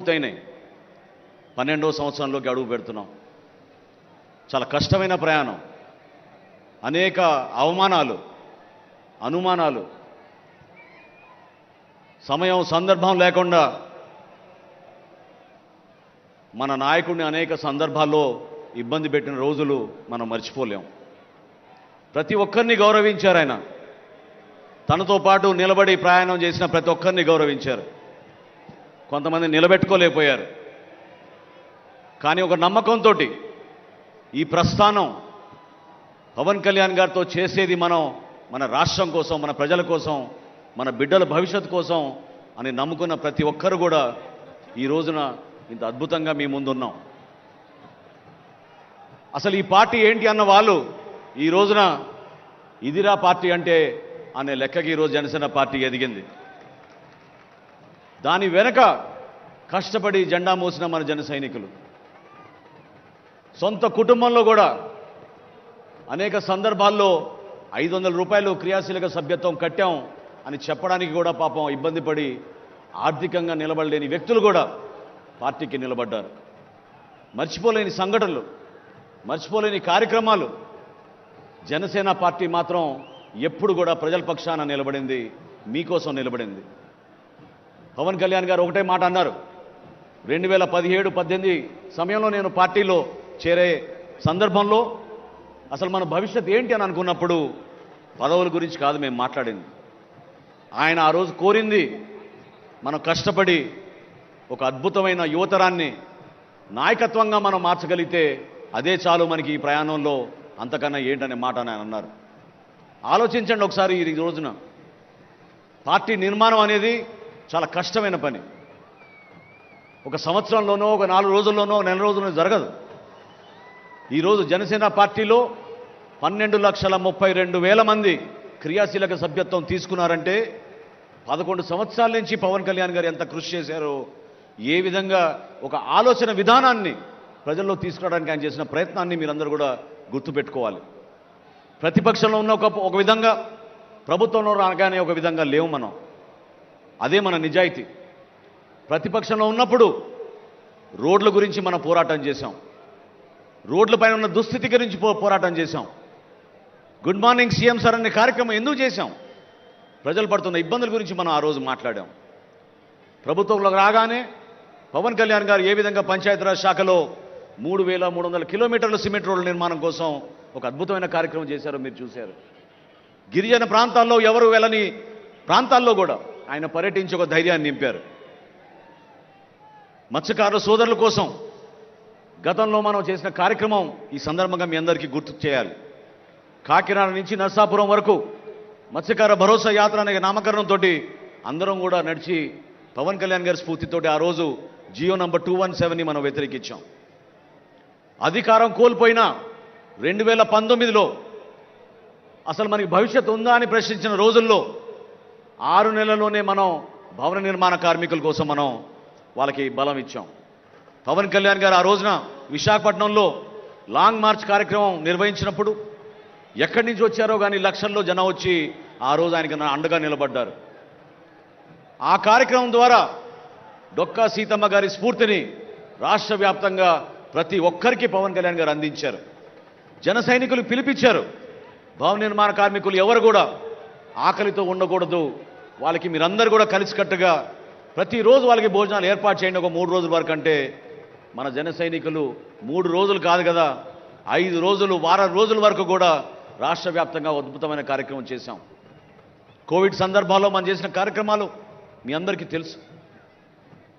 పూర్తయినాయి. 12వ సంవత్సరంలోకి అడుగు పెడుతున్నాం. చాలా కష్టమైన ప్రయాణం, అనేక అవమానాలు, అనుమానాలు, సమయం సందర్భం లేకుండా మన నాయకుడిని అనేక సందర్భాల్లో ఇబ్బంది పెట్టిన రోజులు మనం మర్చిపోలేం. ప్రతి ఒక్కరిని గౌరవించారు ఆయన. తనతో పాటు నిలబడి ప్రయాణం చేసిన ప్రతి ఒక్కరిని గౌరవించారు. కొంతమంది నిలబెట్టుకోలేకపోయారు. కానీ ఒక నమ్మకంతో ఈ ప్రస్థానం పవన్ కళ్యాణ్ గారితో చేసేది మనం మన రాష్ట్రం కోసం, మన ప్రజల కోసం, మన బిడ్డల భవిష్యత్తు కోసం అని నమ్ముకున్న ప్రతి ఒక్కరు కూడా ఈ రోజున ఇంత అద్భుతంగా మీ ముందున్నాం. అసలు ఈ పార్టీ ఏంటి అన్న వాళ్ళు ఈ రోజున ఇదిరా పార్టీ అంటే అనే లెక్కకి ఈరోజు జనసేన పార్టీ ఎదిగింది. దాని వెనక కష్టపడి జెండా మోసిన మన జన సైనికులు, సొంత కుటుంబంలో కూడా అనేక సందర్భాల్లో 500 రూపాయలు క్రియాశీలక సభ్యత్వం కట్టాం అని చెప్పడానికి కూడా పాపం ఇబ్బంది పడి ఆర్థికంగా నిలబడలేని వ్యక్తులు కూడా పార్టీకి నిలబడ్డారు. మర్చిపోలేని సంఘటనలు, మర్చిపోలేని కార్యక్రమాలు. జనసేన పార్టీ మాత్రం ఎప్పుడు కూడా ప్రజల పక్షాన నిలబడింది, మీకోసం నిలబడింది. పవన్ కళ్యాణ్ గారు ఒకటే మాట అన్నారు. 2017-18 సమయంలో నేను పార్టీలో చేరే సందర్భంలో అసలు మన భవిష్యత్ ఏంటి అని అనుకున్నప్పుడు పదవుల గురించి కాదు మేము మాట్లాడింది. ఆయన ఆ రోజు కోరింది మనం కష్టపడి ఒక అద్భుతమైన యువతరాన్ని నాయకత్వంగా మనం మార్చగలిగితే అదే చాలు మనకి ఈ ప్రయాణంలో, అంతకన్నా ఏంటనే మాట ఆయన అన్నారు. ఆలోచించండి ఒకసారి. ఈ రోజున పార్టీ నిర్మాణం అనేది చాలా కష్టమైన పని. ఒక సంవత్సరంలోనో, ఒక 4 రోజుల్లోనో, నెల రోజుల్లోనో జరగదు. ఈరోజు జనసేన పార్టీలో 12,32,000 మంది క్రియాశీలక సభ్యత్వం తీసుకున్నారంటే 11 సంవత్సరాల నుంచి పవన్ కళ్యాణ్ గారు ఎంత కృషి చేశారో, ఏ విధంగా ఒక ఆలోచన విధానాన్ని ప్రజల్లో తీసుకురావడానికి ఆయన చేసిన ప్రయత్నాన్ని మీరందరూ కూడా గుర్తుపెట్టుకోవాలి. ప్రతిపక్షంలో ఉన్న ఒక విధంగా, ప్రభుత్వంలో రాగానే ఒక విధంగా లేవు మనం. అదే మన నిజాయితీ. ప్రతిపక్షంలో ఉన్నప్పుడు రోడ్ల గురించి మనం పోరాటం చేశాం, రోడ్లపైన ఉన్న దుస్థితి గురించి పోరాటం చేశాం. గుడ్ మార్నింగ్ సీఎం సార్ అనే కార్యక్రమం ఎందుకు చేశాం? ప్రజలు పడుతున్న ఇబ్బందుల గురించి మనం ఆ రోజు మాట్లాడాం. ప్రభుత్వంలో రాగానే పవన్ కళ్యాణ్ గారు ఏ విధంగా పంచాయతీరాజ్ శాఖలో 3,300 కిలోమీటర్ల సిమెంట్ రోడ్ల నిర్మాణం కోసం ఒక అద్భుతమైన కార్యక్రమం చేశారో మీరు చూశారు. గిరిజన ప్రాంతాల్లో ఎవరు వెళ్ళని ప్రాంతాల్లో కూడా ఆయన పర్యటించి ఒక ధైర్యాన్ని నింపారు. మత్స్యకారుల సోదరుల కోసం గతంలో మనం చేసిన కార్యక్రమం ఈ సందర్భంగా మీ అందరికీ గుర్తు చేయాలి. కాకినాడ నుంచి నర్సాపురం వరకు మత్స్యకార భరోసా యాత్ర అనే నామకరణంతో అందరం కూడా నడిచి పవన్ కళ్యాణ్ గారి స్ఫూర్తితోటి ఆ రోజు జియో నంబర్ 217ని మనం వ్యతిరేకించాం. అధికారం కోల్పోయినా 2019లో అసలు మనకి భవిష్యత్తు ఉందా అని ప్రశ్నించిన రోజుల్లో 6 నెలల్లోనే మనం భవన నిర్మాణ కార్మికుల కోసం మనం వాళ్ళకి బలం ఇచ్చాం. పవన్ కళ్యాణ్ గారు ఆ రోజున విశాఖపట్నంలో లాంగ్ మార్చ్ కార్యక్రమం నిర్వహించినప్పుడు ఎక్కడి నుంచి వచ్చారో కానీ లక్షల్లో జనం వచ్చి ఆ రోజు ఆయనకి అండగా నిలబడ్డారు. ఆ కార్యక్రమం ద్వారా డొక్కా సీతమ్మ గారి స్ఫూర్తిని రాష్ట్ర వ్యాప్తంగా ప్రతి ఒక్కరికి పవన్ కళ్యాణ్ గారు అందించారు. జన సైనికులు పిలిపించారు. భవన నిర్మాణ కార్మికులు ఎవరు కూడా ఆకలితో ఉండకూడదు, వాళ్ళకి మీరందరూ కూడా కలిసికట్టుగా ప్రతిరోజు వాళ్ళకి భోజనాలు ఏర్పాటు చేయండి ఒక 3 రోజుల వరకు అంటే మన జన సైనికులు 3 రోజులు కాదు కదా, 5 రోజులు, వారం రోజుల వరకు కూడా రాష్ట్ర వ్యాప్తంగా అద్భుతమైన కార్యక్రమం చేశాం. కోవిడ్ సందర్భాల్లో మనం చేసిన కార్యక్రమాలు మీ అందరికీ తెలుసు.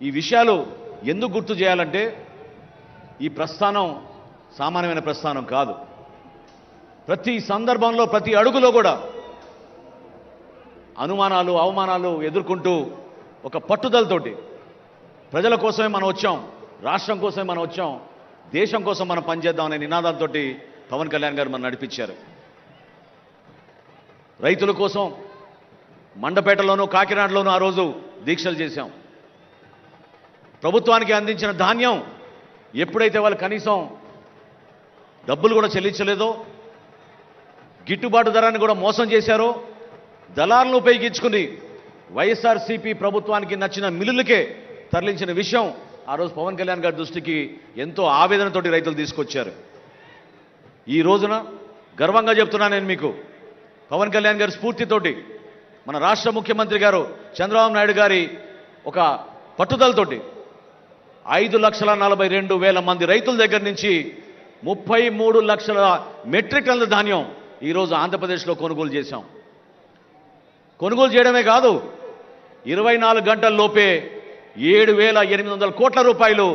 ఈ విషయాలు ఎందుకు గుర్తు చేయాలంటే ఈ ప్రస్థానం సామాన్యమైన ప్రస్థానం కాదు. ప్రతి సందర్భంలో, ప్రతి అడుగులో కూడా అనుమానాలు, అవమానాలు ఎదుర్కొంటూ ఒక పట్టుదలతోటి ప్రజల కోసమే మనం వచ్చాం, రాష్ట్రం కోసమే మనం వచ్చాం, దేశం కోసం మనం పనిచేద్దాం అనే నినాదంతో పవన్ కళ్యాణ్ గారు మనం నడిపించారు. రైతుల కోసం మండపేటలోనూ, కాకినాడలోనూ ఆ రోజు దీక్షలు చేశాం. ప్రభుత్వానికి అందించిన ధాన్యం ఎప్పుడైతే వాళ్ళు కనీసం డబ్బులు కూడా చెల్లించలేదో, గిట్టుబాటు ధరాన్ని కూడా మోసం చేశారో, దళాలను ఉపయోగించుకుని వైఎస్ఆర్సీపీ ప్రభుత్వానికి నచ్చిన మిల్లులకే తరలించిన విషయం ఆ రోజు పవన్ కళ్యాణ్ గారి దృష్టికి ఎంతో ఆవేదనతోటి రైతులు తీసుకొచ్చారు. ఈ రోజున గర్వంగా చెప్తున్నా నేను మీకు, పవన్ కళ్యాణ్ గారి స్ఫూర్తితోటి మన రాష్ట్ర ముఖ్యమంత్రి గారు చంద్రబాబు నాయుడు గారి ఒక పట్టుదలతోటి 5,42,000 మంది రైతుల దగ్గర నుంచి 33 లక్షల మెట్రిక్ టన్నుల ధాన్యం ఈరోజు ఆంధ్రప్రదేశ్లో కొనుగోలు చేశాం. కొనుగోలు చేయడమే కాదు, 24 గంటల్లోపే 7,800 కోట్ల రూపాయలు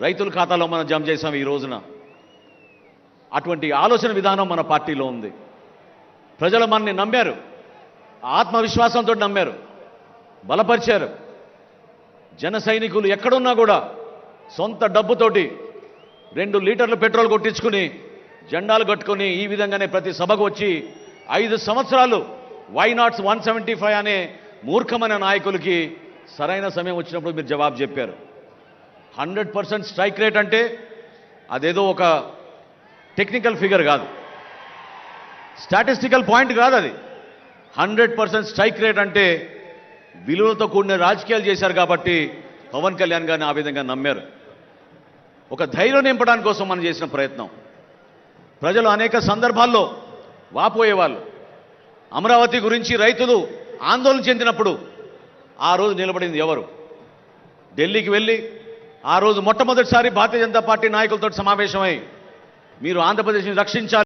రైతుల ఖాతాలో మనం జమ చేశాం ఈ రోజున. అటువంటి ఆలోచన విధానం మన పార్టీలో ఉంది. ప్రజలు మనని నమ్మారు, ఆత్మవిశ్వాసంతో నమ్మారు, బలపరిచారు. జన సైనికులు ఎక్కడున్నా కూడా సొంత డబ్బుతోటి 2 లీటర్లు పెట్రోల్ కొట్టించుకుని జెండాలు కట్టుకొని ఈ విధంగానే ప్రతి సభకు వచ్చి 5 సంవత్సరాలు వై నాట్ 175 అనే మూర్ఖమైన నాయకులకి సరైన సమయం వచ్చినప్పుడు మీరు జవాబు చెప్పారు. 100% స్ట్రైక్ రేట్ అంటే అదేదో ఒక టెక్నికల్ ఫిగర్ కాదు, స్టాటిస్టికల్ పాయింట్ కాదు అది. 100% స్ట్రైక్ రేట్ అంటే విలువలతో కూడిన రాజకీయాలు చేశారు కాబట్టి పవన్ కళ్యాణ్ గారిని ఆ విధంగా నమ్మారు. ఒక ధైర్యం నింపడానికి కోసం మనం చేసిన ప్రయత్నం. ప్రజలు అనేక సందర్భాల్లో వాపోయేవాళ్ళు. అమరావతి గురించి రైతులు ఆందోళన చెందినప్పుడు ఆ రోజు నిలబడింది ఎవరు? ఢిల్లీకి వెళ్ళి ఆ రోజు మొట్టమొదటిసారి భారతీయ జనతా పార్టీ నాయకులతో సమావేశమై మీరు ఆంధ్రప్రదేశ్ని రక్షించాలి,